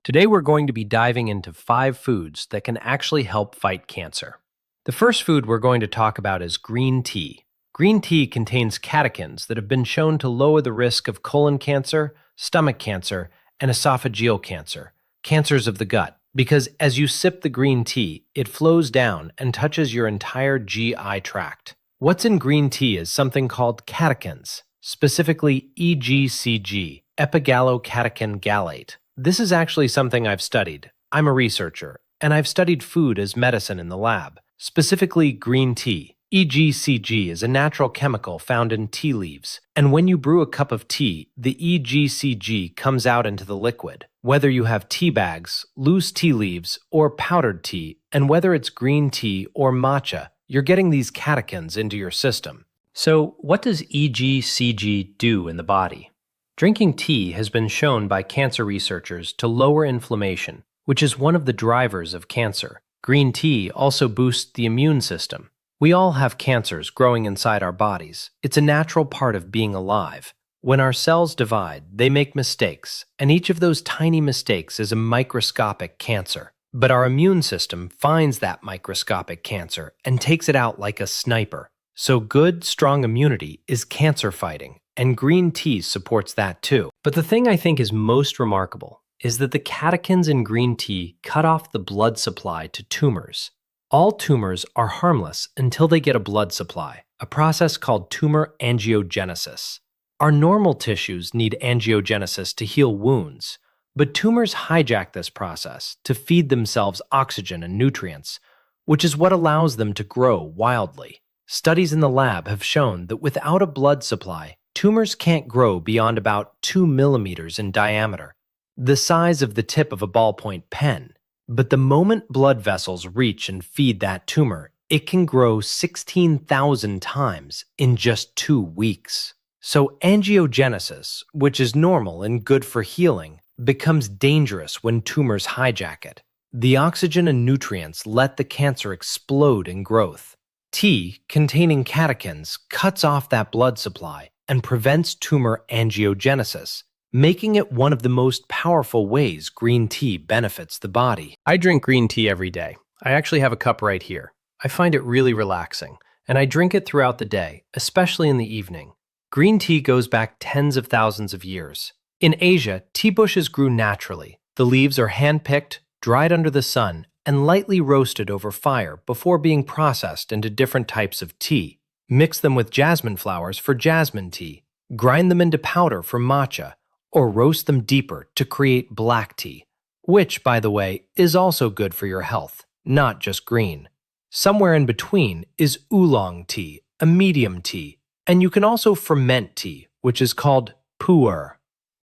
Today we're going to be diving into 5 foods that can actually help fight cancer. The first food we're going to talk about is green tea. Green tea contains catechins that have been shown to lower the risk of colon cancer, stomach cancer, and esophageal cancer, cancers of the gut, because as you sip the green tea, it flows down and touches your entire GI tract. What's in green tea is something called catechins, specifically EGCG, epigallocatechin gallate. This is actually something I've studied. I'm a researcher, and I've studied food as medicine in the lab, specifically green tea. EGCG is a natural chemical found in tea leaves, and when you brew a cup of tea, the EGCG comes out into the liquid. Whether you have tea bags, loose tea leaves, or powdered tea, and whether it's green tea or matcha, you're getting these catechins into your system. So, what does EGCG do in the body? Drinking tea has been shown by cancer researchers to lower inflammation, which is one of the drivers of cancer. Green tea also boosts the immune system. We all have cancers growing inside our bodies. It's a natural part of being alive. When our cells divide, they make mistakes, and each of those tiny mistakes is a microscopic cancer. But our immune system finds that microscopic cancer and takes it out like a sniper. So good, strong immunity is cancer fighting, and green tea supports that too. But the thing I think is most remarkable is that the catechins in green tea cut off the blood supply to tumors. All tumors are harmless until they get a blood supply, a process called tumor angiogenesis. Our normal tissues need angiogenesis to heal wounds, but tumors hijack this process to feed themselves oxygen and nutrients, which is what allows them to grow wildly. Studies in the lab have shown that without a blood supply, tumors can't grow beyond about 2 millimeters in diameter, the size of the tip of a ballpoint pen. But the moment blood vessels reach and feed that tumor, it can grow 16,000 times in just 2 weeks. So angiogenesis, which is normal and good for healing, becomes dangerous when tumors hijack it. The oxygen and nutrients let the cancer explode in growth. Tea, containing catechins, cuts off that blood supply and prevents tumor angiogenesis, making it one of the most powerful ways green tea benefits the body. I drink green tea every day. I actually have a cup right here. I find it really relaxing, and I drink it throughout the day, especially in the evening. Green tea goes back tens of thousands of years. In Asia, tea bushes grew naturally. The leaves are hand-picked, dried under the sun, and lightly roasted over fire before being processed into different types of tea. Mix them with jasmine flowers for jasmine tea, grind them into powder for matcha, or roast them deeper to create black tea, which, by the way, is also good for your health, not just green. Somewhere in between is oolong tea, a medium tea, and you can also ferment tea, which is called pu'er.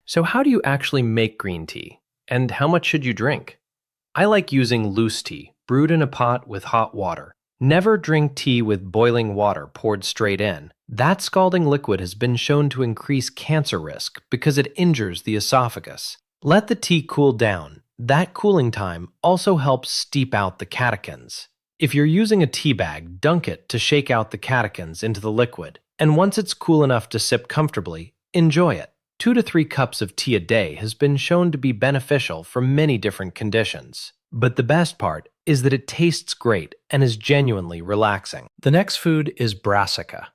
So how do you actually make green tea, and how much should you drink? I like using loose tea, brewed in a pot with hot water. Never drink tea with boiling water poured straight in. That scalding liquid has been shown to increase cancer risk because it injures the esophagus. Let the tea cool down. That cooling time also helps steep out the catechins. If you're using a tea bag, dunk it to shake out the catechins into the liquid. And once it's cool enough to sip comfortably, enjoy it. 2 to 3 cups of tea a day has been shown to be beneficial for many different conditions. But the best part is that it tastes great and is genuinely relaxing. The next food is brassica.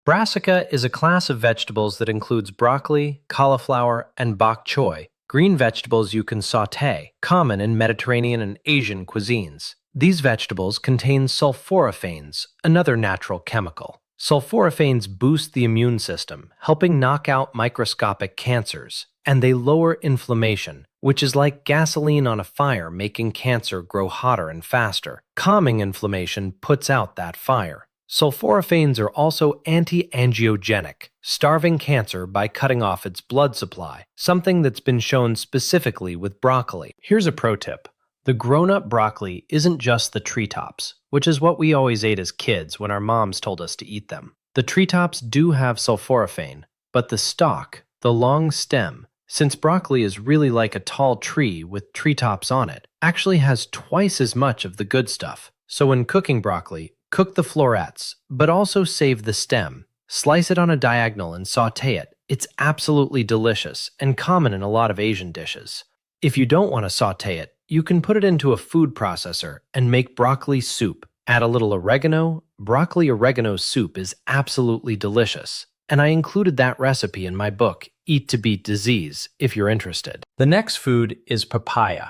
Brassica is a class of vegetables that includes broccoli, cauliflower, and bok choy, green vegetables you can sauté, common in Mediterranean and Asian cuisines. These vegetables contain sulforaphanes, another natural chemical. Sulforaphanes boost the immune system, helping knock out microscopic cancers, and they lower inflammation, which is like gasoline on a fire making cancer grow hotter and faster. Calming inflammation puts out that fire. Sulforaphanes are also anti-angiogenic, starving cancer by cutting off its blood supply, something that's been shown specifically with broccoli. Here's a pro tip. The grown-up broccoli isn't just the treetops, which is what we always ate as kids when our moms told us to eat them. The treetops do have sulforaphane, but the stalk, the long stem, since broccoli is really like a tall tree with treetops on it, actually has twice as much of the good stuff. So when cooking broccoli, cook the florets, but also save the stem. Slice it on a diagonal and sauté it. It's absolutely delicious and common in a lot of Asian dishes. If you don't want to saute it, you can put it into a food processor and make broccoli soup. Add a little oregano. Broccoli oregano soup is absolutely delicious, and I included that recipe in my book, Eat to Beat Disease, if you're interested. The next food is papaya.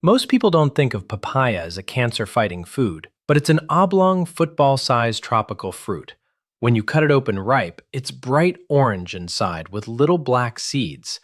Most people don't think of papaya as a cancer-fighting food, but it's an oblong, football-sized tropical fruit. When you cut it open ripe, it's bright orange inside with little black seeds.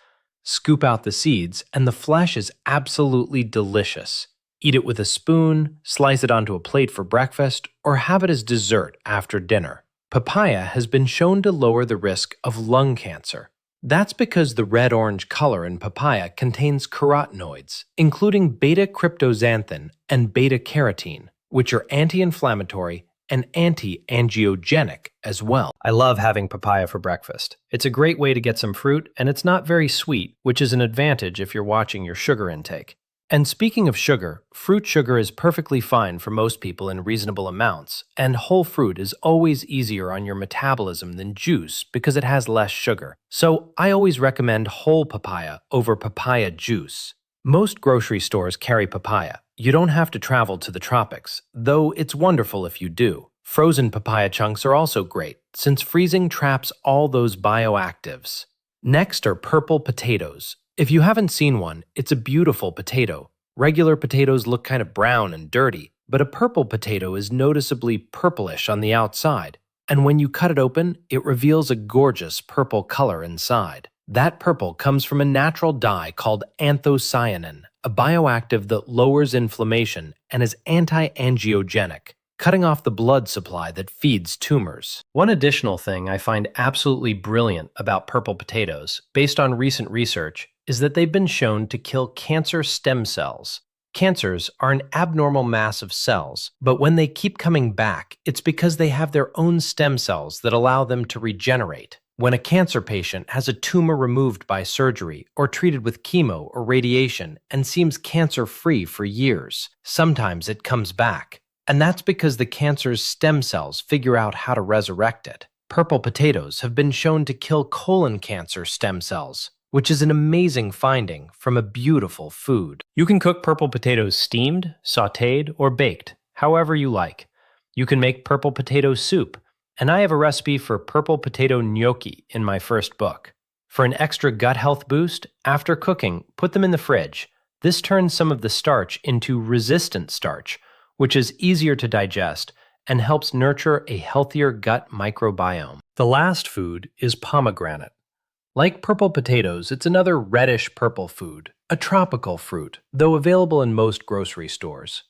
Scoop out the seeds, and the flesh is absolutely delicious. Eat it with a spoon, slice it onto a plate for breakfast, or have it as dessert after dinner. Papaya has been shown to lower the risk of lung cancer. That's because the red-orange color in papaya contains carotenoids, including beta-cryptoxanthin and beta-carotene, which are anti-inflammatory and anti-angiogenic as well. I love having papaya for breakfast. It's a great way to get some fruit, and it's not very sweet, which is an advantage if you're watching your sugar intake. And speaking of sugar, fruit sugar is perfectly fine for most people in reasonable amounts, and whole fruit is always easier on your metabolism than juice because it has less sugar. So I always recommend whole papaya over papaya juice. Most grocery stores carry papaya. You don't have to travel to the tropics, though it's wonderful if you do. Frozen papaya chunks are also great, since freezing traps all those bioactives. Next are purple potatoes. If you haven't seen one, it's a beautiful potato. Regular potatoes look kind of brown and dirty, but a purple potato is noticeably purplish on the outside, and when you cut it open, it reveals a gorgeous purple color inside. That purple comes from a natural dye called anthocyanin, a bioactive that lowers inflammation and is anti-angiogenic, cutting off the blood supply that feeds tumors. One additional thing I find absolutely brilliant about purple potatoes, based on recent research, is that they've been shown to kill cancer stem cells. Cancers are an abnormal mass of cells, but when they keep coming back, it's because they have their own stem cells that allow them to regenerate. When a cancer patient has a tumor removed by surgery or treated with chemo or radiation and seems cancer-free for years, sometimes it comes back. And that's because the cancer's stem cells figure out how to resurrect it. Purple potatoes have been shown to kill colon cancer stem cells, which is an amazing finding from a beautiful food. You can cook purple potatoes steamed, sautéed, or baked, however you like. You can make purple potato soup, and I have a recipe for purple potato gnocchi in my first book. For an extra gut health boost, after cooking, put them in the fridge. This turns some of the starch into resistant starch, which is easier to digest and helps nurture a healthier gut microbiome. The last food is pomegranate. Like purple potatoes, it's another reddish-purple food, a tropical fruit, though available in most grocery stores.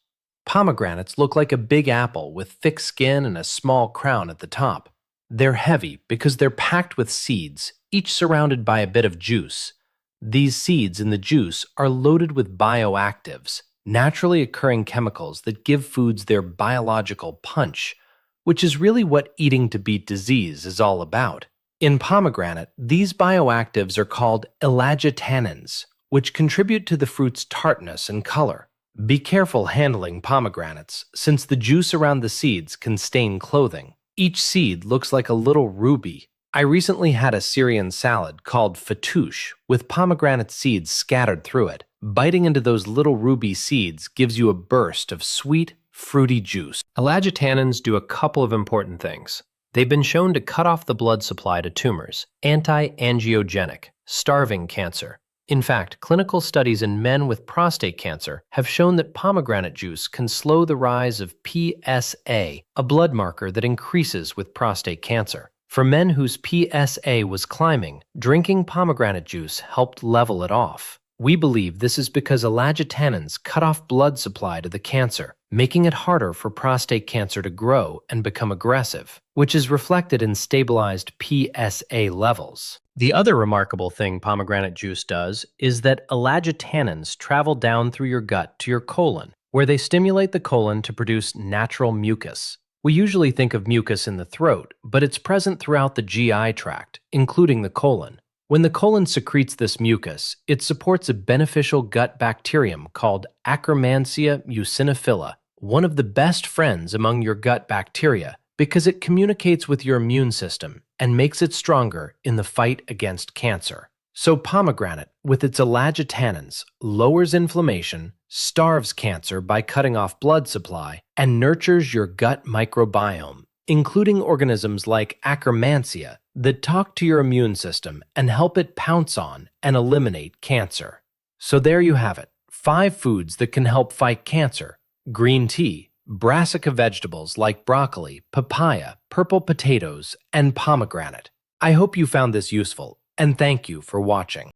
Pomegranates look like a big apple with thick skin and a small crown at the top. They're heavy because they're packed with seeds, each surrounded by a bit of juice. These seeds in the juice are loaded with bioactives, naturally occurring chemicals that give foods their biological punch, which is really what eating to beat disease is all about. In pomegranate, these bioactives are called ellagitannins, which contribute to the fruit's tartness and color. Be careful handling pomegranates, since the juice around the seeds can stain clothing. Each seed looks like a little ruby. I recently had a Syrian salad called fattoush with pomegranate seeds scattered through it. Biting into those little ruby seeds gives you a burst of sweet, fruity juice. Ellagitannins do a couple of important things. They've been shown to cut off the blood supply to tumors, anti-angiogenic, starving cancer. In fact, clinical studies in men with prostate cancer have shown that pomegranate juice can slow the rise of PSA, a blood marker that increases with prostate cancer. For men whose PSA was climbing, drinking pomegranate juice helped level it off. We believe this is because ellagitannins cut off blood supply to the cancer, making it harder for prostate cancer to grow and become aggressive, which is reflected in stabilized PSA levels. The other remarkable thing pomegranate juice does is that ellagitannins travel down through your gut to your colon, where they stimulate the colon to produce natural mucus. We usually think of mucus in the throat, but it's present throughout the GI tract, including the colon. When the colon secretes this mucus, it supports a beneficial gut bacterium called Akkermansia muciniphila, one of the best friends among your gut bacteria, because it communicates with your immune system and makes it stronger in the fight against cancer. So pomegranate, with its ellagitannins, lowers inflammation, starves cancer by cutting off blood supply, and nurtures your gut microbiome, including organisms like Akkermansia that talk to your immune system and help it pounce on and eliminate cancer. So there you have it, 5 foods that can help fight cancer: green tea, brassica vegetables like broccoli, papaya, purple potatoes, and pomegranate. I hope you found this useful, and thank you for watching.